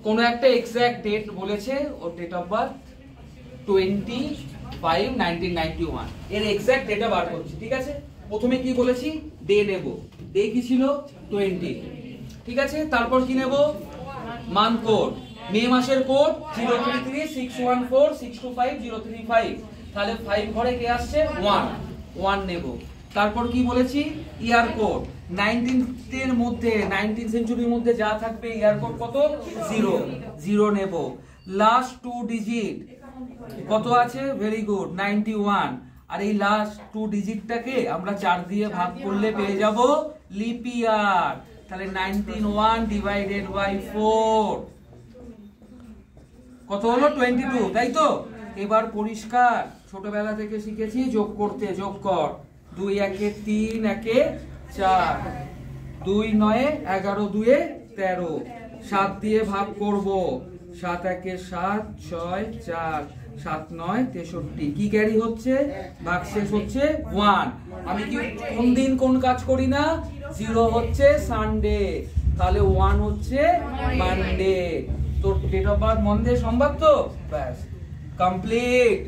কোনো একটা exact date বলেছে, ওর ডেট অফ বার্থ 25/1991, এর এক্সাক্ট ডেটা বার করছি। ঠিক আছে, প্রথমে কি বলেছি, ডে নেব, ডে কি ছিল 20, ঠিক আছে। তারপর কি নেব, মান্থ কোড, মে মাসের কোড 033614625,035, তাহলে 5 ঘরে কে আসছে 1 নেব। তারপর কি বলেছি, ইয়ার কোড 19th মধ্যে 19th সেঞ্চুরির মধ্যে যা থাকবে ইয়ার কোড কত 0 নেব। লাস্ট 2 ডিজিট কত আছে, ভেরি গুড 91, আর এই লাস্ট 2 ডিজিটটাকে আমরা 4 দিয়ে ভাগ করলে পেয়ে যাব লিপ ইয়ার, তাহলে 19 ডিভাইডেড বাই 4 কত হলো 22, তাই তো। এবার পরিষ্কার, ছোটবেলা থেকে শিখেছি যোগ করতে, যোগ কর, 2 একে 3 একে 4, 2 9 11 2 13, 7 দিয়ে ভাগ করব, 7 একে 7 6 4 7 9 63, কি ক্যারি হচ্ছে, ভাগশেষ হচ্ছে 1। আমি কি কোন দিন কোন কাজ করি না, 0 হচ্ছে সানডে, তাহলে 1 হচ্ছে মানডে। তোর ডেট অফ বার্থ মন দিয়ে সম্ভব তো, ব্যাস কমপ্লিট।